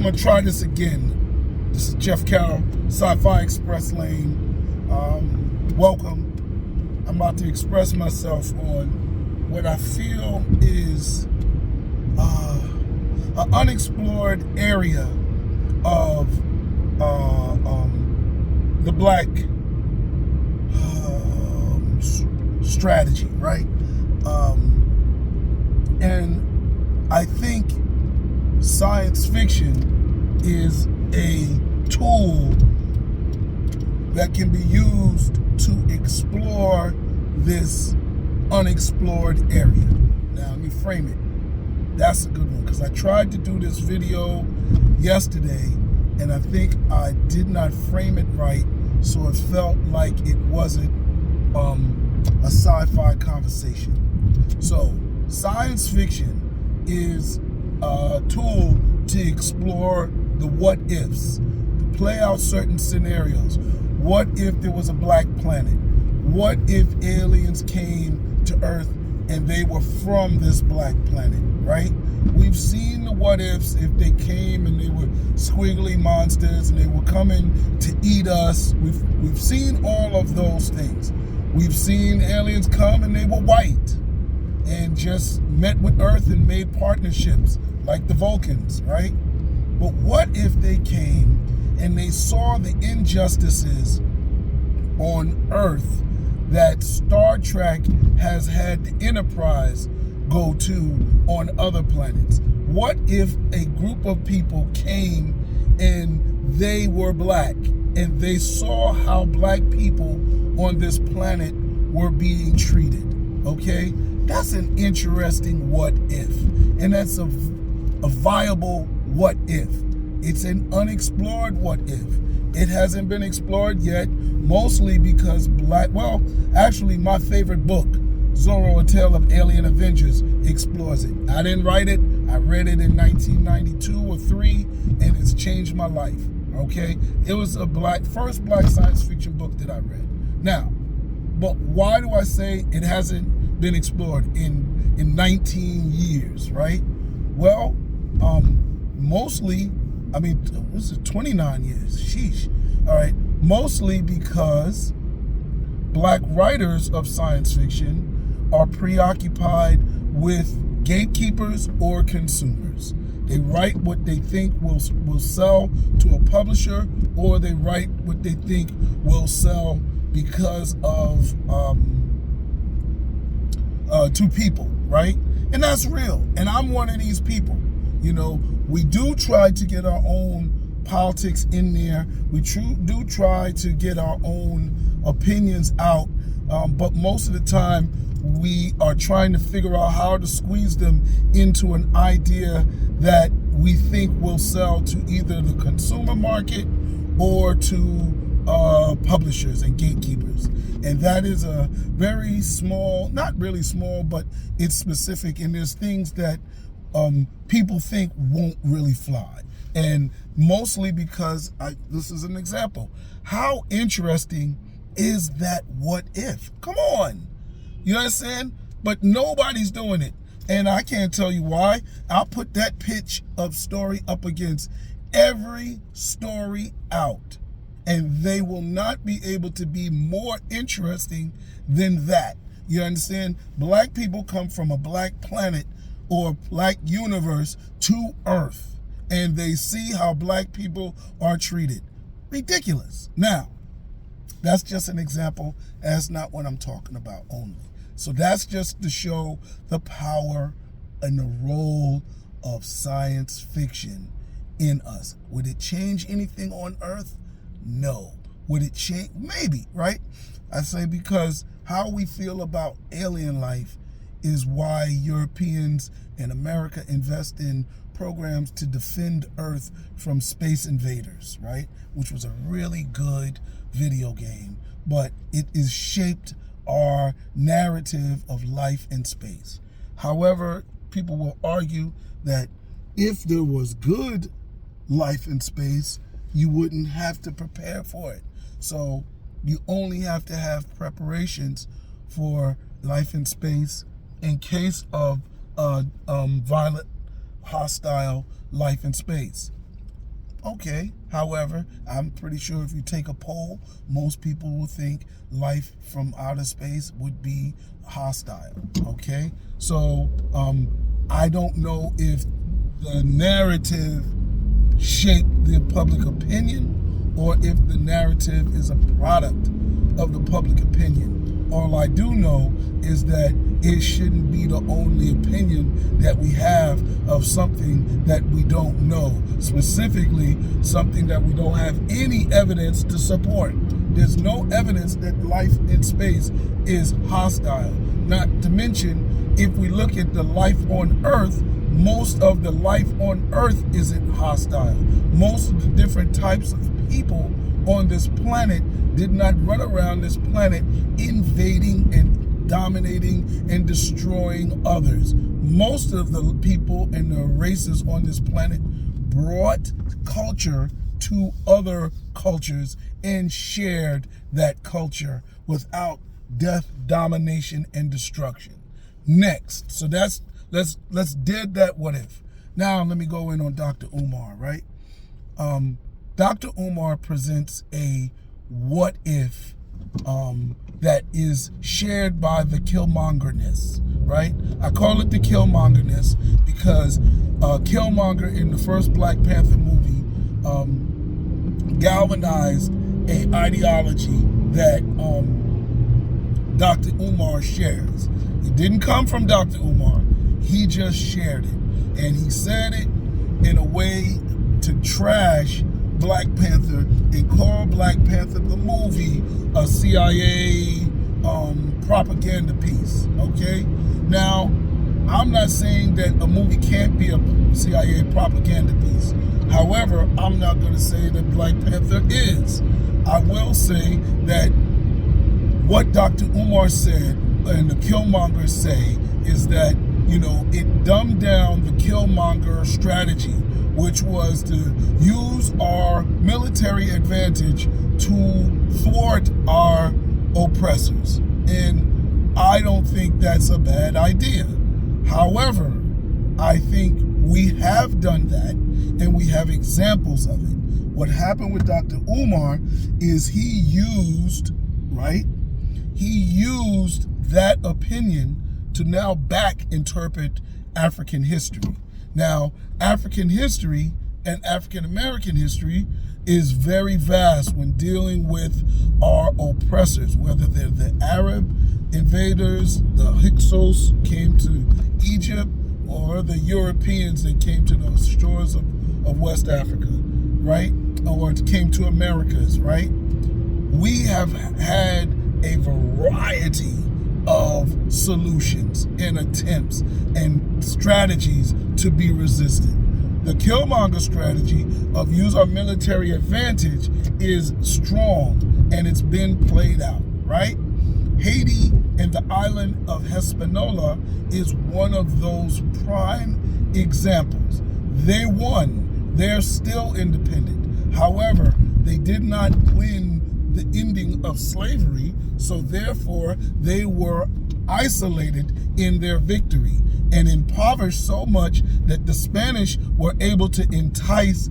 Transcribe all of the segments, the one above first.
I'm gonna try this again. This is Jeff Carroll, Sci-Fi Express Lane. Welcome. I'm about to express myself on what I feel is an unexplored area of the black strategy, right? And I think science fiction is a tool that can be used to explore this unexplored area. Now, let me frame it. That's a good one, because I tried to do this video yesterday, and I think I did not frame it right, so it felt like it wasn't a sci-fi conversation. So, science fiction is a tool to explore the what-ifs, to play out certain scenarios. What if there was a black planet? What if aliens came to Earth and they were from this black planet, right? We've seen the what ifs if they came and they were squiggly monsters and they were coming to eat us. We've seen all of those things. We've seen aliens come and they were white and just met with Earth and made partnerships like the Vulcans, right? But what if they came and they saw the injustices on Earth that Star Trek has had the Enterprise go to on other planets? What if a group of people came and they were black and they saw how black people on this planet were being treated? Okay, that's an interesting what if, and that's a viable what if. It's an unexplored what if. It hasn't been explored yet, mostly because actually my favorite book, Zorro, A Tale of Alien Avengers, explores it. I didn't write it. I read it in 1992 or 3, and it's changed my life, okay? It was a first black science fiction book that I read. Now, but why do I say it hasn't been explored in 19 years, right? Well, mostly, was it 29 years? Sheesh. All right. Mostly because black writers of science fiction are preoccupied with gatekeepers or consumers. They write what they think will sell to a publisher, or they write what they think will sell because of to people, right? And that's real. And I'm one of these people. You know, we do try to get our own politics in there. We do try to get our own opinions out. But most of the time, we are trying to figure out how to squeeze them into an idea that we think will sell to either the consumer market or to publishers and gatekeepers. And that is a very small, not really small, but it's specific. And there's things that people think won't really fly. And mostly because, this is an example. How interesting is that what if? Come on. You understand? But nobody's doing it. And I can't tell you why. I'll put that pitch of story up against every story out, and they will not be able to be more interesting than that. You understand? Black people come from a black planet or black universe to Earth, and they see how black people are treated. Ridiculous. Now, that's just an example. That's not what I'm talking about only. So that's just to show the power and the role of science fiction in us. Would it change anything on Earth? No. Would it change? Maybe, right? I say because how we feel about alien life is why Europeans and America invest in programs to defend Earth from space invaders, right? Which was a really good video game, but it is shaped our narrative of life in space. However, people will argue that if there was good life in space, you wouldn't have to prepare for it. So you only have to have preparations for life in space in case of violent, hostile life in space. Okay. However, I'm pretty sure if you take a poll, most people will think life from outer space would be hostile. Okay. So I don't know if the narrative shaped the public opinion or if the narrative is a product of the public opinion. All I do know is that it shouldn't be the only opinion that we have of something that we don't know, specifically something that we don't have any evidence to support. There's no evidence that life in space is hostile. Not to mention, if we look at the life on Earth, most of the life on Earth isn't hostile. Most of the different types of people on this planet did not run around this planet invading and dominating and destroying others. Most of the people and the races on this planet brought culture to other cultures and shared that culture without death, domination, and destruction. Next, so let's dead that what if. Now let me go in on Dr. Umar, right? Dr. Umar presents a what if that is shared by the Killmongerness, right? I call it the Killmongerness because Killmonger in the first Black Panther movie galvanized an ideology that Dr. Umar shares. It didn't come from Dr. Umar. He just shared it. And he said it in a way to trash Black Panther and call Black Panther the movie a CIA propaganda piece, okay? Now, I'm not saying that a movie can't be a CIA propaganda piece. However, I'm not going to say that Black Panther is. I will say that what Dr. Umar said and the Killmongers say is that, you know, it dumbed down the Killmonger strategy, which was to use our military advantage to thwart our oppressors. And I don't think that's a bad idea. However, I think we have done that and we have examples of it. What happened with Dr. Umar is he used that opinion to now back interpret African history. Now, African history and African American history is very vast when dealing with our oppressors, whether they're the Arab invaders, the Hyksos came to Egypt, or the Europeans that came to the shores of West Africa, right? Or came to Americas, right? We have had a variety of solutions and attempts and strategies to be resisted. The Killmonger strategy of use our military advantage is strong and it's been played out, right? Haiti and the island of Hispaniola is one of those prime examples. They won. They're still independent. However, they did not win the ending of slavery, so therefore they were isolated in their victory and impoverished so much that the Spanish were able to entice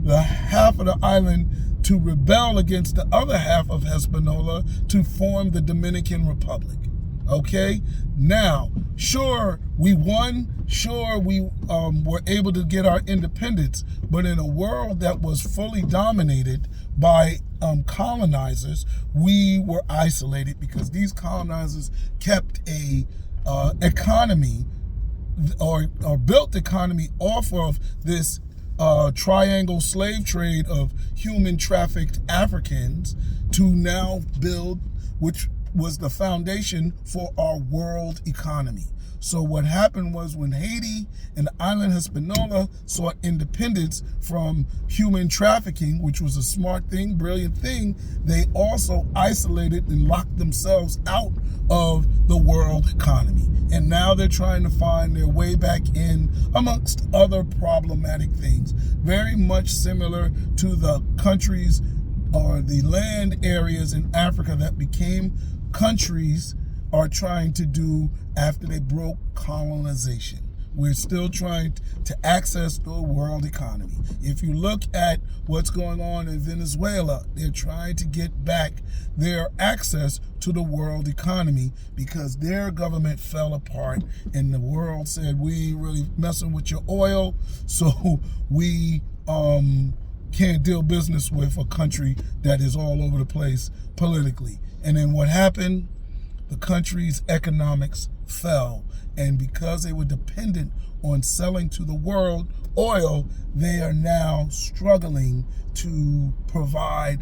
the half of the island to rebel against the other half of Hispaniola to form the Dominican Republic. Okay? Now, sure, we won. Sure, we were able to get our independence, but in a world that was fully dominated by colonizers, we were isolated because these colonizers kept a economy or built economy off of this triangle slave trade of human trafficked Africans to now build, which was the foundation for our world economy. So what happened was when Haiti and the island Hispaniola sought independence from human trafficking, which was a smart thing, brilliant thing, they also isolated and locked themselves out of the world economy. And now they're trying to find their way back in amongst other problematic things. Very much similar to the countries or the land areas in Africa that became countries are trying to do after they broke colonization, We're still trying to access the world economy. If you look at what's going on in Venezuela, they're trying to get back their access to the world economy because their government fell apart and the world said, we ain't really messing with your oil, so we can't deal business with a country that is all over the place politically. And then what happened? The country's economics fell. And because they were dependent on selling to the world oil, they are now struggling to provide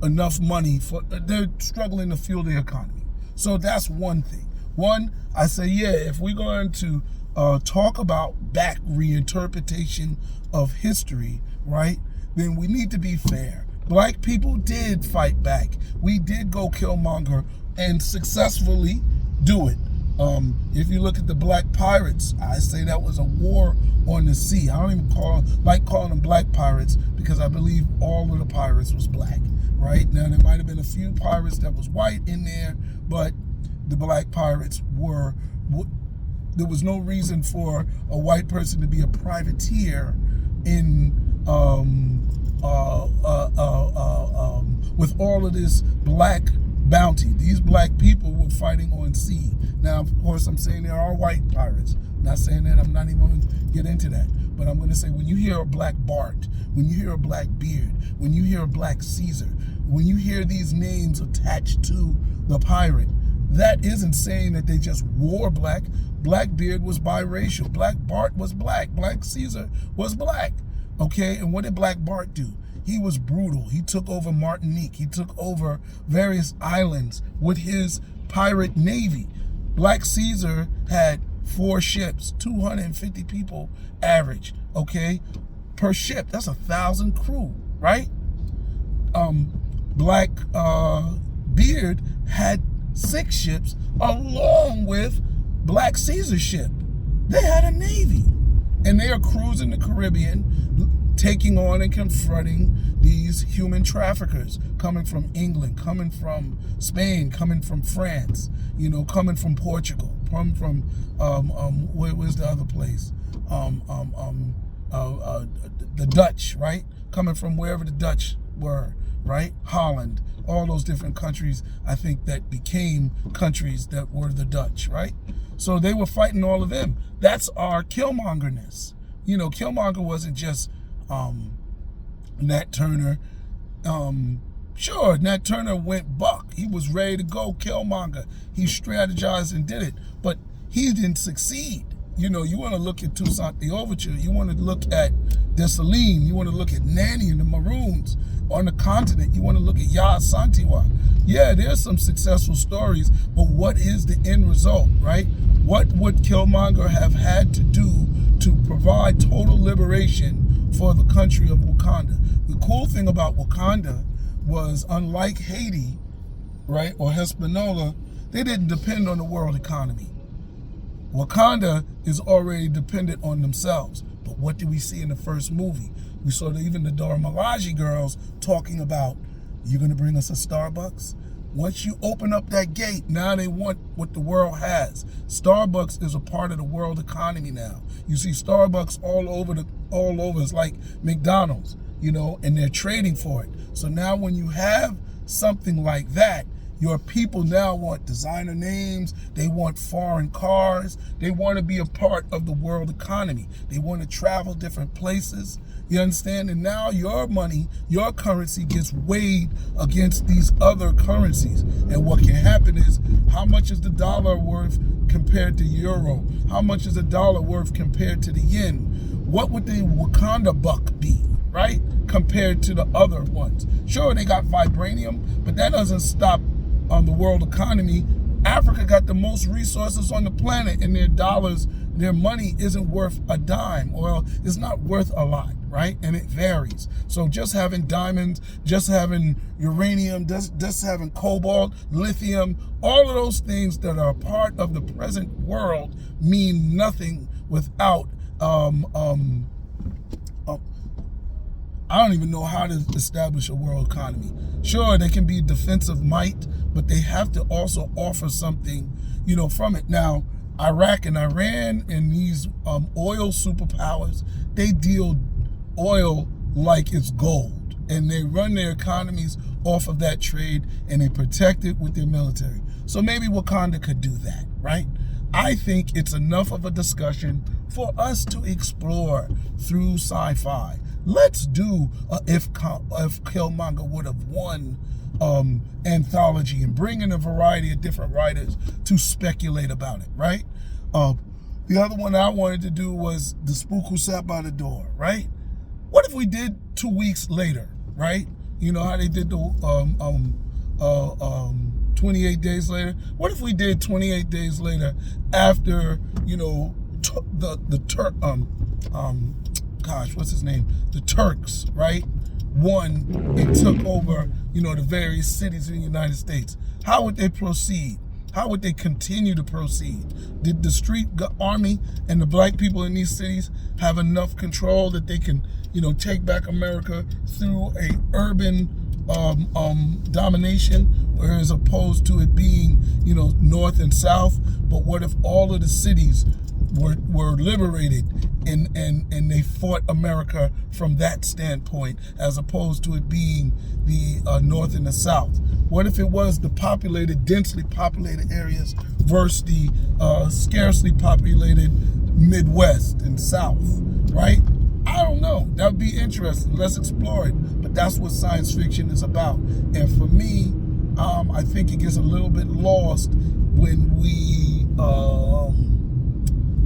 enough money they're struggling to fuel the economy. So that's one thing. One, I say, yeah, if we're going to talk about back reinterpretation of history, right, then we need to be fair. Black people did fight back. We did go Killmonger and successfully do it. If you look at the black pirates, I say that was a war on the sea. I don't even like calling them black pirates because I believe all of the pirates was black, right? Now, there might have been a few pirates that was white in there, but the black pirates there was no reason for a white person to be a privateer in with all of this black bounty. These black people were fighting on sea. Now, of course, I'm saying there are white pirates. I'm not saying that. I'm not even going to get into that. But I'm going to say when you hear a black Bart, when you hear a black Beard, when you hear a black Caesar, when you hear these names attached to the pirate, that isn't saying that they just wore black. Blackbeard was biracial. Black Bart was black. Black Caesar was black. Okay, and what did Black Bart do? He was brutal. He took over Martinique. He took over various islands with his pirate navy. Black Caesar had 4 ships, 250 people average, okay, per ship. That's 1,000 crew, right? Black Beard had 6 ships along with Black Caesar's ship. They had a navy. And they are cruising the Caribbean, taking on and confronting these human traffickers coming from England, coming from Spain, coming from France, you know, coming from Portugal, coming from where's the other place? The Dutch, right? Coming from wherever the Dutch were, right? Holland, all those different countries, I think, that became countries that were the Dutch, right? So they were fighting all of them. That's our Killmongerness. You know, Killmonger wasn't just Nat Turner. Sure, Nat Turner went buck. He was ready to go Killmonger. He strategized and did it, but he didn't succeed. You know, you want to look at Toussaint the Overture. You want to look at Dessalines. You want to look at Nanny and the Maroons on the continent. You want to look at Ya Santiwa. Yeah, there's some successful stories, but what is the end result, right? What would Killmonger have had to do to provide total liberation for the country of Wakanda? The cool thing about Wakanda was, unlike Haiti, right, or Hispaniola, they didn't depend on the world economy. Wakanda is already dependent on themselves. But what did we see in the first movie? We saw even the Dora Milaje girls talking about, you're going to bring us a Starbucks? Once you open up that gate, now they want what the world has. Starbucks is a part of the world economy now. You see Starbucks all over. It's like McDonald's, you know, and they're trading for it. So now when you have something like that, your people now want designer names. They want foreign cars. They want to be a part of the world economy. They want to travel different places. You understand? And now your money, your currency gets weighed against these other currencies. And what can happen is, how much is the dollar worth compared to euro? How much is the dollar worth compared to the yen? What would the Wakanda buck be, right? Compared to the other ones. Sure, they got vibranium, but that doesn't stop on the world economy. Africa got the most resources on the planet, and their dollars, their money isn't worth a dime. Well, it's not worth a lot, right? And it varies. So just having diamonds, just having uranium, just having cobalt, lithium, all of those things that are a part of the present world mean nothing without I don't even know how to establish a world economy. Sure, they can be defensive might, but they have to also offer something, you know, from it. Now, Iraq and Iran and these oil superpowers, they deal oil like it's gold, and they run their economies off of that trade, and they protect it with their military. So maybe Wakanda could do that, right? I think it's enough of a discussion for us to explore through sci-fi. Let's do if Killmonger would have won anthology, and bring in a variety of different writers to speculate about it, right? The other one I wanted to do was The Spook Who Sat by the Door, right? What if we did 2 weeks later, right? You know how they did the 28 days later? What if we did 28 days later after, you know, the Turks, right, won and took over, you know, the various cities in the United States? How would they proceed? How would they continue to proceed? Did the street army and the black people in these cities have enough control that they can, you know, take back America through a urban domination, whereas opposed to it being, you know, north and south? But what if all of the cities were liberated and they fought America from that standpoint, as opposed to it being the north and the south? What if it was the populated, densely populated areas versus the scarcely populated Midwest and South, right? I don't know. That would be interesting. Let's explore it. But that's what science fiction is about. And for me, I think it gets a little bit lost when we,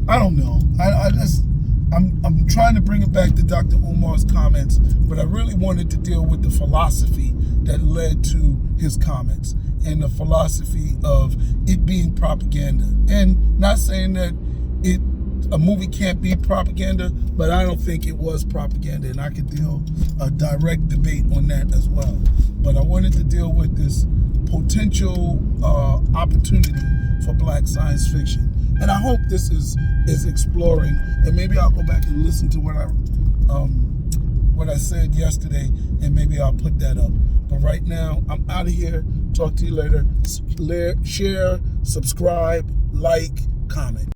I don't know. I'm trying to bring it back to Dr. Umar's comments, but I really wanted to deal with the philosophy that led to his comments, and the philosophy of it being propaganda. And not saying that a movie can't be propaganda, but I don't think it was propaganda, and I could deal a direct debate on that as well. But I wanted to deal with this potential opportunity for black science fiction. And I hope this is exploring, and maybe I'll go back and listen to what I said yesterday, and maybe I'll put that up. But right now, I'm out of here. Talk to you later. Share, subscribe, like, comment.